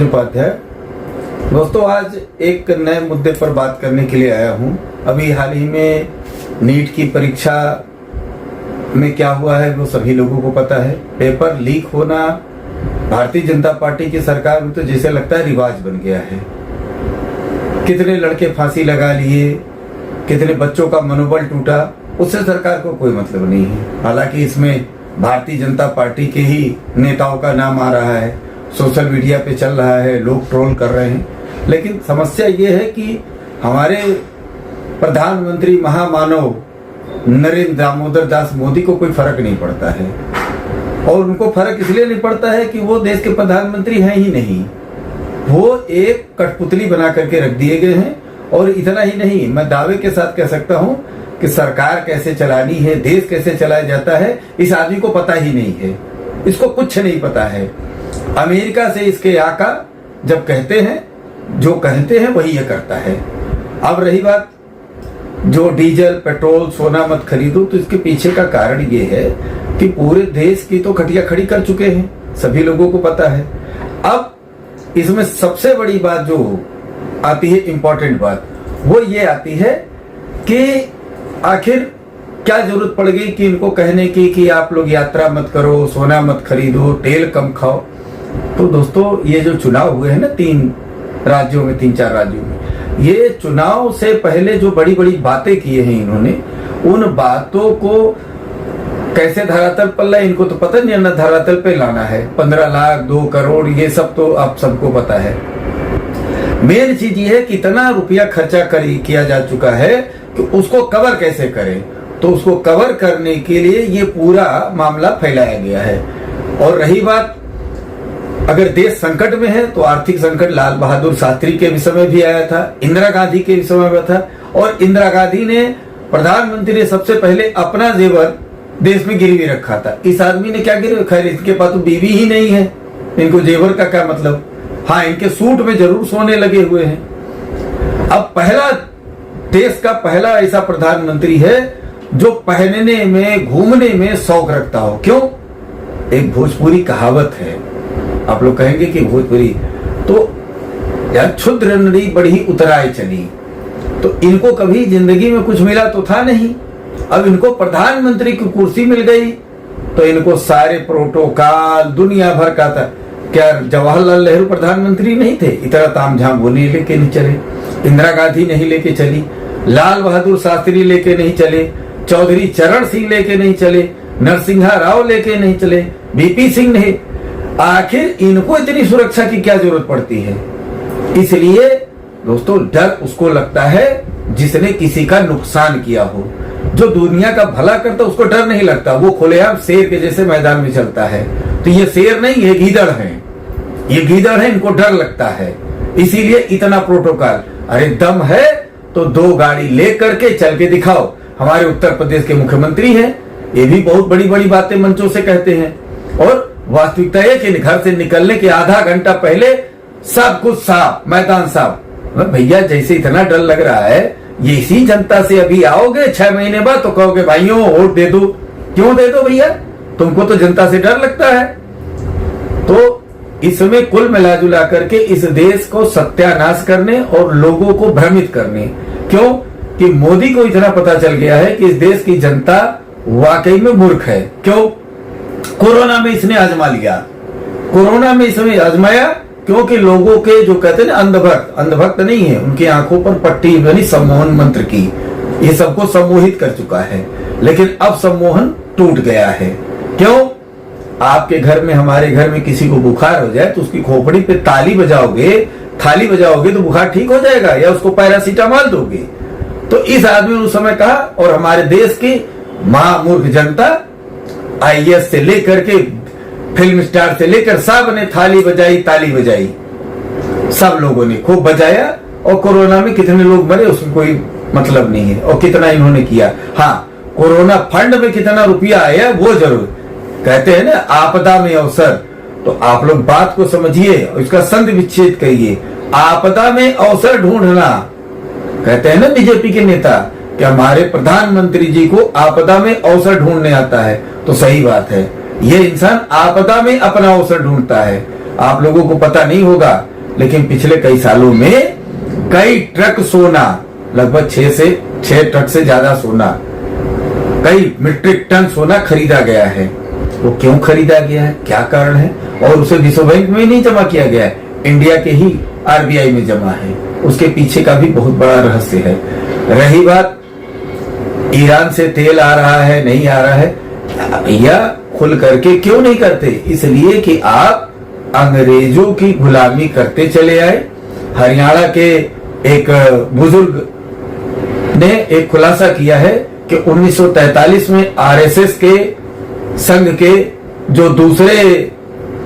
उपाध्याय। दोस्तों, आज एक नए मुद्दे पर बात करने के लिए आया हूं। अभी हाल ही में नीट की परीक्षा में क्या हुआ है वो सभी लोगों को पता है। पेपर लीक होना भारतीय जनता पार्टी की सरकार में तो जैसे लगता है रिवाज बन गया है। कितने लड़के फांसी लगा लिए, कितने बच्चों का मनोबल टूटा, उससे सरकार को कोई मतलब नहीं है। हालांकि इसमें भारतीय जनता पार्टी के ही नेताओं का नाम आ रहा है, सोशल मीडिया पे चल रहा है, लोग ट्रोल कर रहे हैं। लेकिन समस्या ये है कि हमारे प्रधानमंत्री महामानव नरेंद्र दामोदर दास मोदी को कोई फर्क नहीं पड़ता है। और उनको फर्क इसलिए नहीं पड़ता है कि वो देश के प्रधानमंत्री हैं ही नहीं, वो एक कठपुतली बना करके रख दिए गए हैं। और इतना ही नहीं, मैं दावे के साथ कह सकता हूं कि सरकार कैसे चलानी है, देश कैसे चलाया जाता है, इस आदमी को पता ही नहीं है। इसको कुछ नहीं पता है। अमेरिका से इसके आका जब कहते हैं, जो कहते हैं वही ये करता है। अब रही बात जो डीजल पेट्रोल सोना मत खरीदो, तो इसके पीछे का कारण ये है कि पूरे देश की तो खटिया खड़ी कर चुके हैं, सभी लोगों को पता है। अब इसमें सबसे बड़ी बात जो आती है, इंपॉर्टेंट बात, वो ये आती है कि आखिर क्या जरूरत पड़ गई कि इनको कहने की कि आप लोग यात्रा मत करो, सोना मत खरीदो, तेल कम खाओ। तो दोस्तों, ये जो चुनाव हुए हैं ना 3 राज्यों में, 3-4 राज्यों में, ये चुनाव से पहले जो बड़ी बड़ी बातें किए हैं इन्होंने, उन बातों को कैसे धरातल पर लाए इनको तो पता नहीं, ना धरातल पे लाना है। 15 लाख 2 करोड़ ये सब तो आप सबको पता है। मेन चीज ये है कि इतना रुपया खर्चा किया जा चुका है कि उसको कवर कैसे करें। तो उसको कवर करने के लिए ये पूरा मामला फैलाया गया है। और रही बात, अगर देश संकट में है तो आर्थिक संकट लाल बहादुर शास्त्री के समय भी आया था, इंदिरा गांधी के समय में था। और इंदिरा गांधी ने, प्रधानमंत्री ने सबसे पहले अपना जेवर देश में गिरवी रखा था। इस आदमी ने क्या गिरवी, खैर इनके पास तो बीवी ही नहीं है, इनको जेवर का क्या मतलब। हाँ, इनके सूट में जरूर सोने लगे हुए हैं। अब पहला, देश का पहला ऐसा प्रधानमंत्री है जो पहनने में, घूमने में शौक रखता हो। क्यों? एक भोजपुरी कहावत है, आप लोग कहेंगे कि भोजपुरी तो यार, क्षुद्र नदी बढ़ी उतराए चली। तो इनको कभी जिंदगी में कुछ मिला तो था नहीं। अब इनको प्रधानमंत्री की कुर्सी मिल गई तो इनको सारे प्रोटोकॉल दुनिया भर का था। क्या जवाहरलाल नेहरू प्रधानमंत्री नहीं थे? इतना तामझाम वो नहीं लेके नहीं चले, इंदिरा गांधी नहीं लेके चली, लाल बहादुर शास्त्री लेके नहीं चले, चौधरी चरण सिंह लेके नहीं चले, नरसिंहा राव लेके नहीं चले, बीपी सिंह नहीं। आखिर इनको इतनी सुरक्षा की क्या जरूरत पड़ती है? इसलिए दोस्तों, डर उसको लगता है जिसने किसी का नुकसान किया हो। जो दुनिया का भला करता उसको डर नहीं लगता, वो खुलेआम शेर के जैसे मैदान में चलता है। तो ये शेर नहीं, ये गीदड़ है, ये गीदड़ है, इनको डर लगता है, इसीलिए इतना प्रोटोकॉल। अरे दम है तो 2 गाड़ी लेकर के चल के दिखाओ। हमारे उत्तर प्रदेश के मुख्यमंत्री हैं, ये भी बहुत बड़ी बड़ी बातें मंचों से कहते हैं। और वास्तविकता है कि घर से निकलने के आधा घंटा पहले सब कुछ साफ, मैदान साफ। भैया, जैसे इतना डर लग रहा है, ये इसी जनता से अभी आओगे 6 महीने बाद तो कहोगे भाइयों वोट दे दो। क्यों दे दो भैया? तुमको तो जनता से डर लगता है। तो इसमें कुल मिला जुला करके इस देश को सत्यानाश करने और लोगों को भ्रमित करने। क्यों? कि मोदी को इतना पता चल गया है कि इस देश की जनता वाकई में मूर्ख है। क्यों? कोरोना में इसने आजमा लिया, कोरोना में इसने आजमाया क्योंकि लोगों के जो कहते हैं ना अंधभक्त, अंधभक्त नहीं है, उनकी आंखों पर पट्टी बनी सम्मोहन मंत्र की, ये सबको सम्मोहित कर चुका है। लेकिन अब सम्मोहन टूट गया है। क्यों? आपके घर में, हमारे घर में किसी को बुखार हो जाए तो उसकी खोपड़ी पे ताली बजाओगे, थाली बजाओगे तो बुखार ठीक हो जाएगा, या उसको पैरासीटामोल दोगे? तो इस आदमी ने उस समय कहा, और हमारे देश की महामूर्ख जनता, IAS से लेकर के फिल्म स्टार से लेकर सब ने थाली बजाई, ताली बजाई, सब लोगों ने खूब बजाया। और कोरोना में कितने लोग मरे उसमें कोई मतलब नहीं है, और कितना इन्होंने किया। हाँ, कोरोना फंड में कितना रुपया आया वो जरूर। कहते हैं ना आपदा में अवसर, तो आप लोग बात को समझिए और इसका संध विच्छेद करिए। आपदा में अवसर ढूंढना, कहते हैं ना बीजेपी के नेता कि हमारे प्रधानमंत्री जी को आपदा में अवसर ढूंढने आता है। तो सही बात है, ये इंसान आपदा में अपना अवसर ढूंढता है। आप लोगों को पता नहीं होगा, लेकिन पिछले कई सालों में कई ट्रक सोना, लगभग 6 ट्रक से ज्यादा सोना, कई मीट्रिक टन सोना खरीदा गया है। वो क्यों खरीदा गया है, क्या कारण है? और उसे विश्व बैंक में नहीं जमा किया गया है, इंडिया के ही आरबीआई में जमा है। उसके पीछे का भी बहुत बड़ा रहस्य है। रही बात ईरान से तेल आ रहा है नहीं आ रहा है, भैया खुल करके क्यों नहीं करते? इसलिए कि आप अंग्रेजों की गुलामी करते चले आए। हरियाणा के एक बुजुर्ग ने एक खुलासा किया है कि 1943 में आरएसएस के संघ के जो दूसरे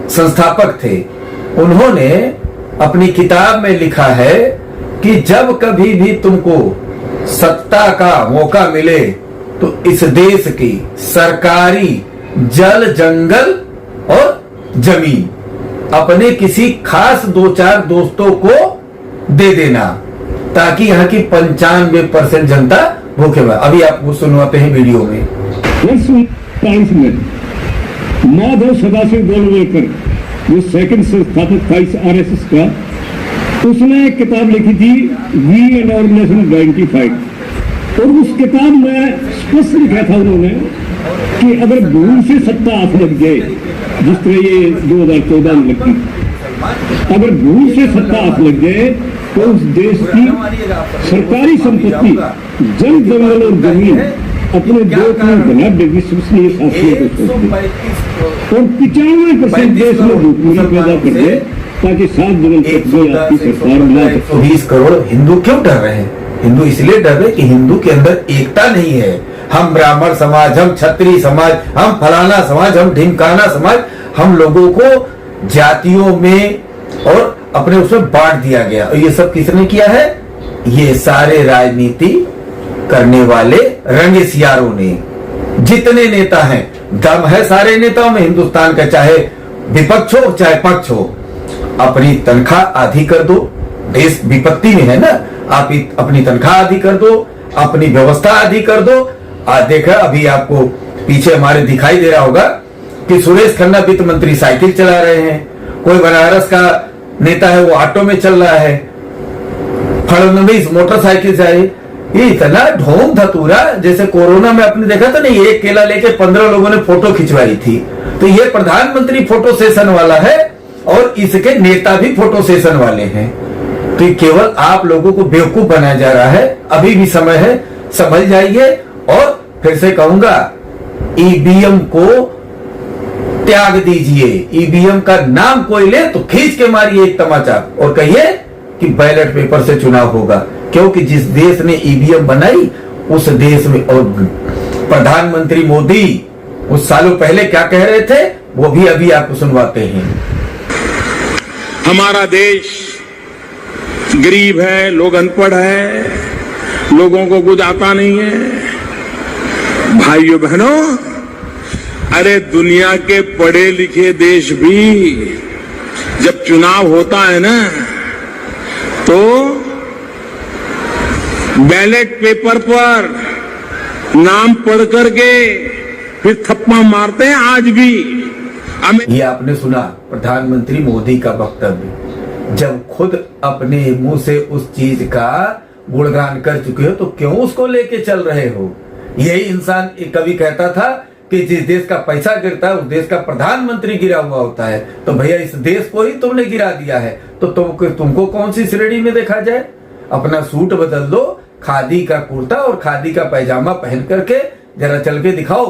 संस्थापक थे, उन्होंने अपनी किताब में लिखा है कि जब कभी भी तुमको सत्ता का मौका मिले तो इस देश की सरकारी जल, जंगल और जमीन अपने किसी खास 2-4 दोस्तों को दे देना, ताकि यहाँ की 95% जनता भूखे मरे। अभी आपको सुनवाते हैं वीडियो में। वर्ष में माधव सदाशिव गोलवलकर, जो सेकंड संस्थापक था इस आरएसएस का, उसने एक किताब लिखी थी वी एंड ऑर्गेनाइजेशन आइडेंटिफाइड, और उस किताब में स्पष्ट लिखा था उन्होंने कि अगर भूल से सत्ता हाथ लग जाए, जिस तरह ये 2014 में लगी, अगर भूल से सत्ता हाथ लग जाए तो उस देश की सरकारी संपत्ति, जल, जंगल और जमीन अपने 2-3 डिग्री सेल्सियस को सोचते, और 95% देश में भूखमरी पैदा कर दे, ताकि 7 जगह तक में आपकी सरकार मिला। 120 करोड़ हिंदू क्यों डर रहे हैं? हिंदू इसलिए डर रहे कि हिंदू के अंदर एकता नहीं है। हम ब्राह्मण समाज, हम क्षत्रिय समाज, हम फलाना समाज, हम ढिमकाना समाज, हम लोगों को जातियों में और अपने उसमें बांट दिया गया। और ये सब किसने किया है? ये सारे राजनीति करने वाले रंगेसियारों ने। जितने नेता हैं, दम है सारे नेताओं में हिंदुस्तान का, चाहे विपक्ष हो चाहे पक्ष हो। अपनी तनख्वाह आधी कर दो, देश विपत्ति में है ना, आप अपनी तनख्वाह आधी कर दो, अपनी व्यवस्था आधी कर दो। देखा अभी आपको पीछे हमारे दिखाई दे रहा होगा कि सुरेश खन्ना वित्त मंत्री साइकिल चला रहे हैं, कोई बनारस का नेता है वो ऑटो में चल रहा है, फडणवीस मोटरसाइकिल से आए। ये इतना ढोंग धतूरा, जैसे कोरोना में आपने देखा था ना, एक केला लेके 15 लोगों ने फोटो खिंचवाई थी। तो ये प्रधानमंत्री फोटो सेशन वाला है और इसके नेता भी फोटो सेशन वाले हैं। तो केवल आप लोगों को बेवकूफ बनाया जा रहा है। अभी भी समय है, समझ जाइए। और फिर से कहूंगा, ईवीएम को त्याग दीजिए। ईवीएम का नाम कोई ले तो खींच के मारिए एक तमाचा और कहिए कि बैलेट पेपर से चुनाव होगा, क्योंकि जिस देश ने ईवीएम बनाई उस देश में, और प्रधानमंत्री मोदी कुछ सालों पहले क्या कह रहे थे वो भी अभी आपको सुनवाते हैं। हमारा देश गरीब है, लोग अनपढ़ है, लोगों को कुछ आता नहीं है। भाइयों बहनों, अरे दुनिया के पढ़े लिखे देश भी जब चुनाव होता है ना, तो बैलेट पेपर पर नाम पढ़ करके फिर थप्पा मारते हैं आज भी। ये आपने सुना प्रधानमंत्री मोदी का वक्तव्य। जब खुद अपने मुंह से उस चीज का गुणगान कर चुके हो तो क्यों उसको लेके चल रहे हो? यही इंसान कभी कहता था कि जिस देश का पैसा गिरता है उस देश का प्रधानमंत्री गिरा हुआ होता है। तो भैया इस देश को ही तुमने गिरा दिया है, तो तुमको कौन सी श्रेणी में देखा जाए? अपना सूट बदल दो, खादी का कुर्ता और खादी का पैजामा पहन करके जरा चल के दिखाओ,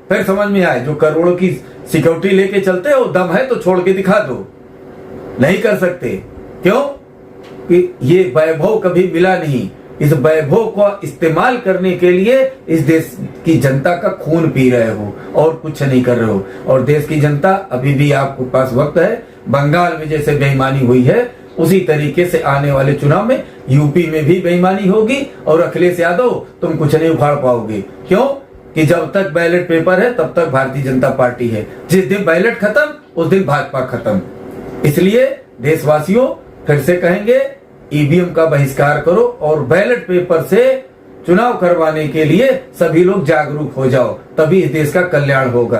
फिर समझ में आए। जो करोड़ों की सिक्योरिटी लेके चलते हो, दम है तो छोड़ के दिखा दो। नहीं कर सकते, क्यों? कि ये वैभव कभी मिला नहीं। इस वैभव को इस्तेमाल करने के लिए इस देश की जनता का खून पी रहे हो और कुछ नहीं कर रहे हो। और देश की जनता, अभी भी आपके पास वक्त है। बंगाल में जैसे बेईमानी हुई है उसी तरीके से आने वाले चुनाव में यूपी में भी बेईमानी होगी और अखिलेश यादव तुम कुछ नहीं उखाड़ पाओगे। क्यों? कि जब तक बैलेट पेपर है तब तक भारतीय जनता पार्टी है। जिस दिन बैलेट खत्म उस दिन भाजपा खत्म। इसलिए देशवासियों फिर से कहेंगे, ईवीएम का बहिष्कार करो और बैलेट पेपर से चुनाव करवाने के लिए सभी लोग जागरूक हो जाओ, तभी इस देश का कल्याण होगा।